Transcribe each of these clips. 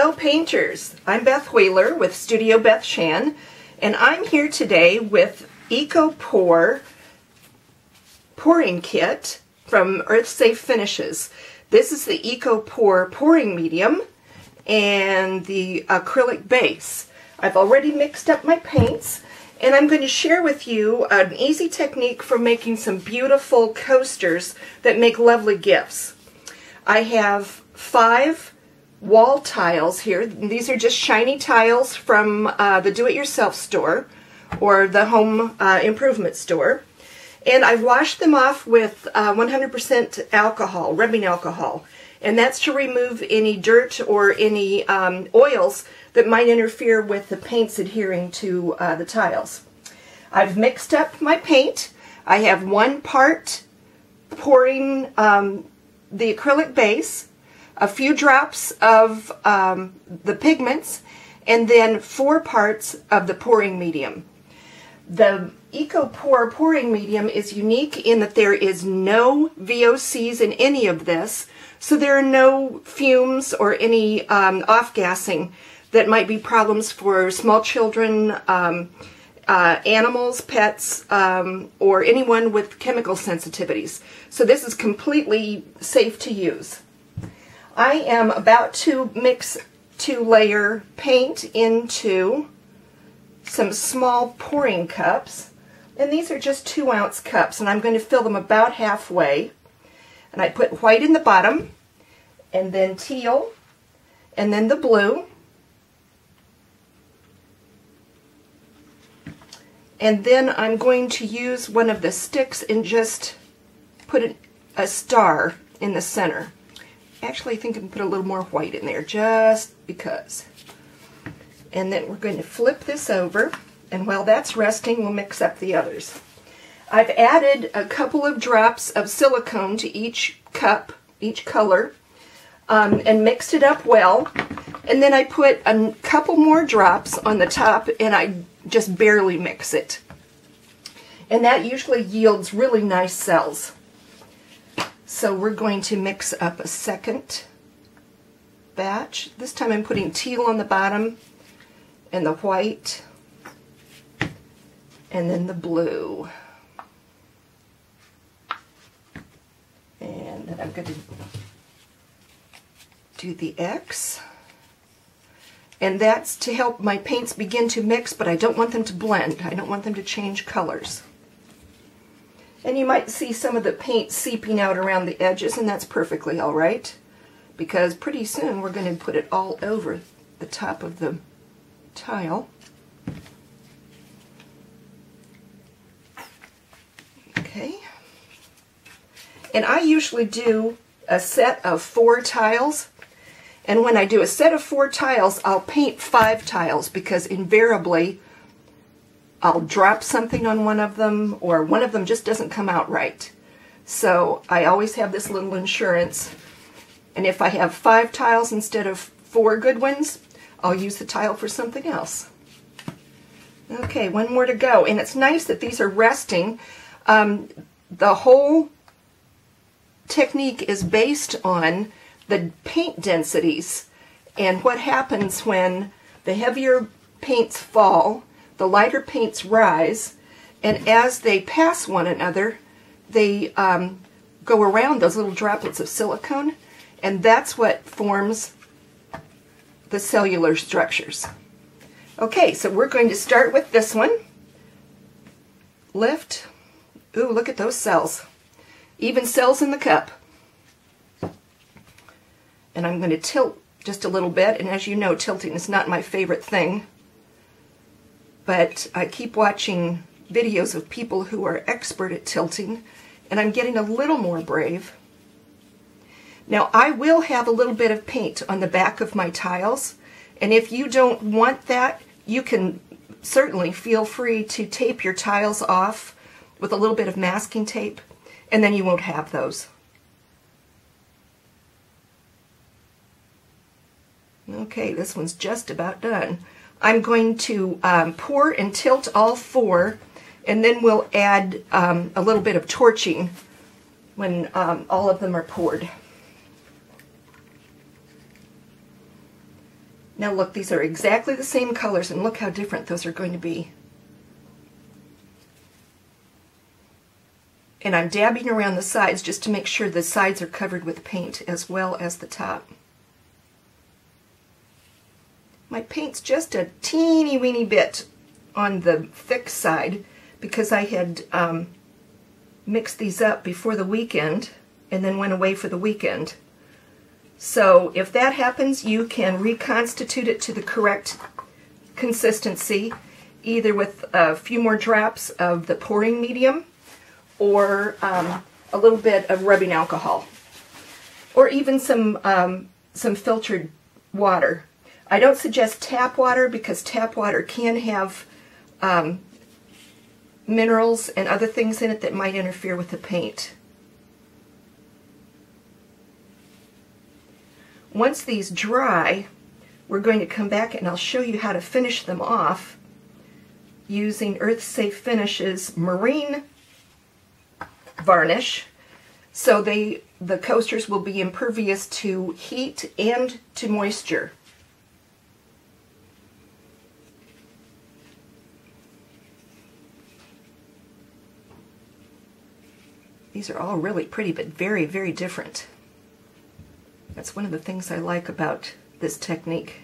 Hello painters, I'm Beth Wheeler with Studio Beth Shan, and I'm here today with EcoPore pouring kit from Earth Safe Finishes. This is the EcoPore pouring medium and the acrylic base. I've already mixed up my paints, and I'm going to share with you an easy technique for making some beautiful coasters that make lovely gifts. I have 5 wall tiles here. These are just shiny tiles from the do-it-yourself store or the home improvement store, and I've washed them off with 100% alcohol, rubbing alcohol, and that's to remove any dirt or any oils that might interfere with the paints adhering to the tiles. I've mixed up my paint. I have 1 part pouring the acrylic base, a few drops of the pigments, and then 4 parts of the pouring medium. The EcoPore pouring medium is unique in that there is no VOCs in any of this, so there are no fumes or any off-gassing that might be problems for small children, animals, pets, or anyone with chemical sensitivities. So this is completely safe to use. I am about to mix 2-layer paint into some small pouring cups, and these are just 2-ounce cups, and I'm going to fill them about halfway. And I put white in the bottom, and then teal, and then the blue, and then I'm going to use one of the sticks and just put a star in the center. Actually, I think I can put a little more white in there, just because. And then we're going to flip this over, and while that's resting, we'll mix up the others. I've added a couple of drops of silicone to each cup, each color, and mixed it up well. And then I put a couple more drops on the top, and I just barely mix it. And that usually yields really nice cells. So we're going to mix up a second batch. This time I'm putting teal on the bottom and the white and then the blue. And then I'm going to do the X. And that's to help my paints begin to mix, but I don't want them to blend. I don't want them to change colors. And you might see some of the paint seeping out around the edges, and that's perfectly all right, because pretty soon we're going to put it all over the top of the tile. Okay. And I usually do a set of 4 tiles, and when I do a set of 4 tiles, I'll paint 5 tiles, because invariably I'll drop something on one of them, or one of them just doesn't come out right. So I always have this little insurance, and if I have 5 tiles instead of 4 good ones, I'll use the tile for something else. Okay, 1 more to go, and it's nice that these are resting. The whole technique is based on the paint densities and what happens when the heavier paints fall, the lighter paints rise, and as they pass one another, they go around those little droplets of silicone, and that's what forms the cellular structures. Okay, so we're going to start with this one. Lift. Ooh, look at those cells. Even cells in the cup. And I'm going to tilt just a little bit, and as you know, tilting is not my favorite thing. But I keep watching videos of people who are expert at tilting, and I'm getting a little more brave. Now I will have a little bit of paint on the back of my tiles, and if you don't want that, you can certainly feel free to tape your tiles off with a little bit of masking tape, and then you won't have those. Okay, this one's just about done. I'm going to pour and tilt all 4, and then we'll add a little bit of torching when all of them are poured. Now look, these are exactly the same colors, and look how different those are going to be. And I'm dabbing around the sides just to make sure the sides are covered with paint as well as the top. My paint's just a teeny weeny bit on the thick side because I had mixed these up before the weekend and then went away for the weekend. So if that happens, you can reconstitute it to the correct consistency, either with a few more drops of the pouring medium or a little bit of rubbing alcohol, or even some filtered water. I don't suggest tap water because tap water can have minerals and other things in it that might interfere with the paint. Once these dry, we're going to come back and I'll show you how to finish them off using Earth Safe Finishes marine varnish, so the coasters will be impervious to heat and to moisture. These are all really pretty, but very, very different. That's one of the things I like about this technique.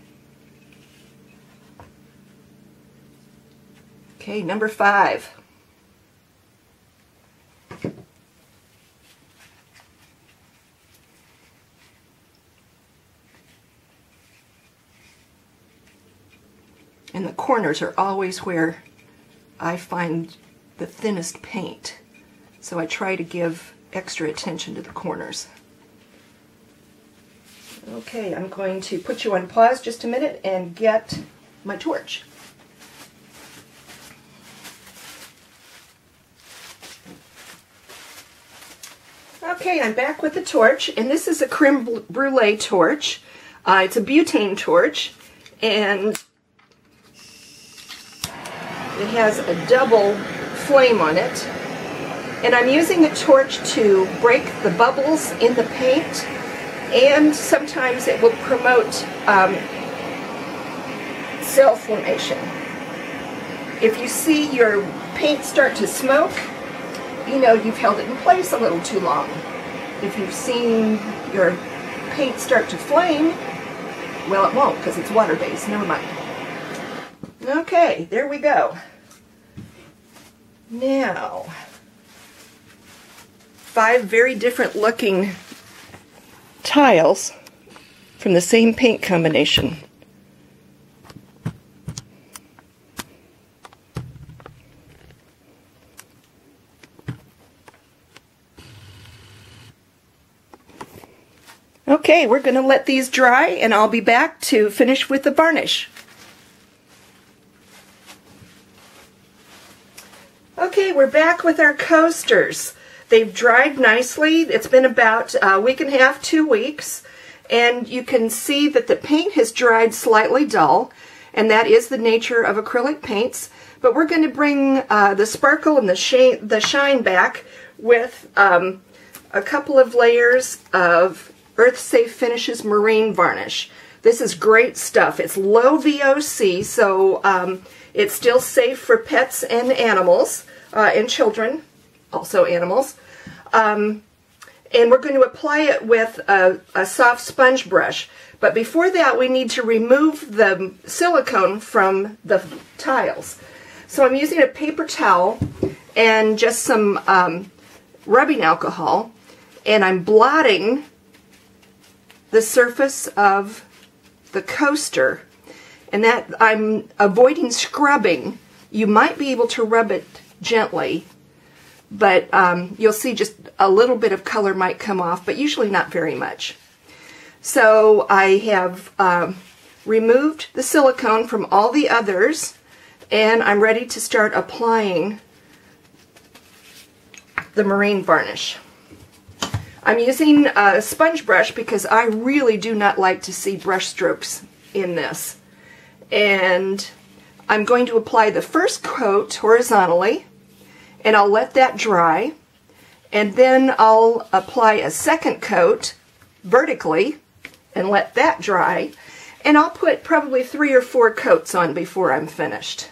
Okay, number 5. And the corners are always where I find the thinnest paint. So I try to give extra attention to the corners. Okay, I'm going to put you on pause just a minute and get my torch. Okay, I'm back with the torch, and this is a creme brulee torch. It's a butane torch, and it has a double flame on it. And I'm using the torch to break the bubbles in the paint, and sometimes it will promote cell formation. If you see your paint start to smoke, you know you've held it in place a little too long. If you've seen your paint start to flame, well, it won't because it's water-based. Never mind. Okay, there we go. Now, 5 very different looking tiles from the same paint combination. Okay, we're going to let these dry and I'll be back to finish with the varnish. Okay, we're back with our coasters. They've dried nicely. It's been about a week and a half, 2 weeks, and you can see that the paint has dried slightly dull, and that is the nature of acrylic paints. But we're going to bring the sparkle and the shine back with a couple of layers of Earth Safe Finishes marine varnish. This is great stuff. It's low VOC, so it's still safe for pets and animals, and children, also animals. And we're going to apply it with a soft sponge brush. But before that, we need to remove the silicone from the tiles. So I'm using a paper towel and just some rubbing alcohol, and I'm blotting the surface of the coaster, and that I'm avoiding scrubbing. You might be able to rub it gently, but you'll see just a little bit of color might come off, but usually not very much. So I have removed the silicone from all the others, and I'm ready to start applying the marine varnish. I'm using a sponge brush because I really do not like to see brush strokes in this. And I'm going to apply the first coat horizontally, and I'll let that dry, and then I'll apply a second coat vertically and let that dry, And I'll put probably 3 or 4 coats on before I'm finished.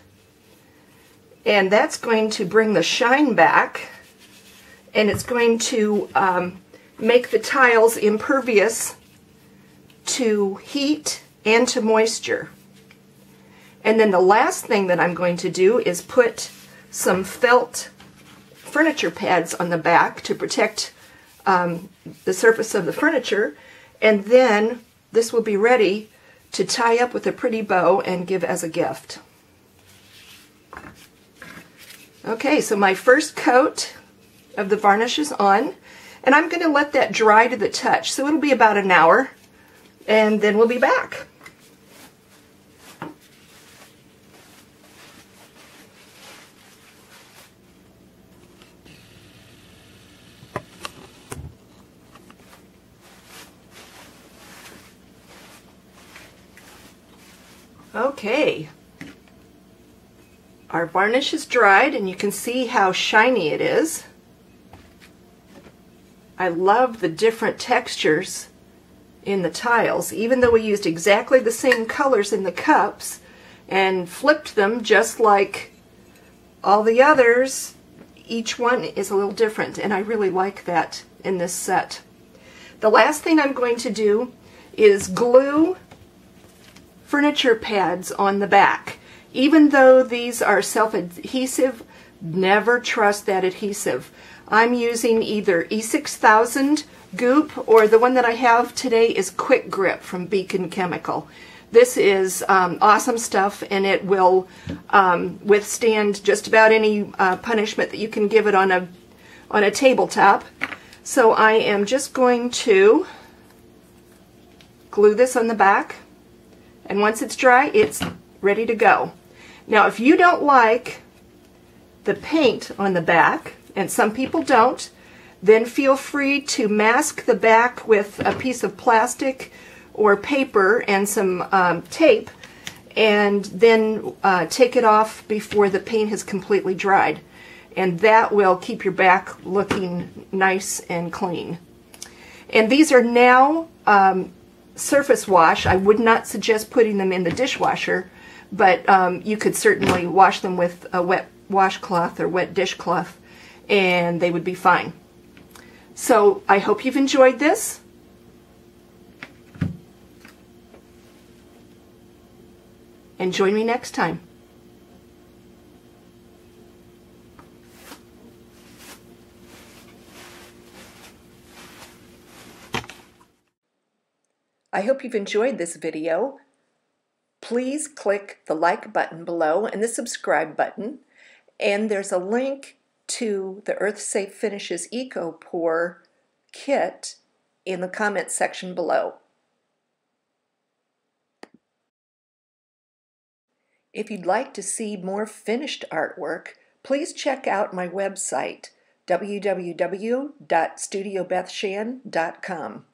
And that's going to bring the shine back, and it's going to make the tiles impervious to heat and to moisture. And then the last thing that I'm going to do is put some felt furniture pads on the back to protect the surface of the furniture, and then this will be ready to tie up with a pretty bow and give as a gift. Okay, so my first coat of the varnish is on, and I'm going to let that dry to the touch, so it'll be about an hour, and then we'll be back. Okay, our varnish is dried, and you can see how shiny it is. I love the different textures in the tiles. Even though we used exactly the same colors in the cups and flipped them just like all the others, each one is a little different, and I really like that in this set. The last thing I'm going to do is glue furniture pads on the back. Even though these are self-adhesive, never trust that adhesive. I'm using either E6000 Goop, or the one that I have today is Quick Grip from Beacon Chemical. This is awesome stuff, and it will withstand just about any punishment that you can give it on a tabletop. So I am just going to glue this on the back, and once it's dry, it's ready to go. Now, if you don't like the paint on the back, and some people don't, then feel free to mask the back with a piece of plastic or paper and some tape, and then take it off before the paint has completely dried. And that will keep your back looking nice and clean. And these are now surface wash. I would not suggest putting them in the dishwasher, but you could certainly wash them with a wet washcloth or wet dishcloth, and they would be fine. So I hope you've enjoyed this. And join me next time. I hope you've enjoyed this video. Please click the like button below and the subscribe button, and there's a link to the Earth Safe Finishes Eco Pour kit in the comments section below. If you'd like to see more finished artwork, please check out my website, www.studiobethshan.com.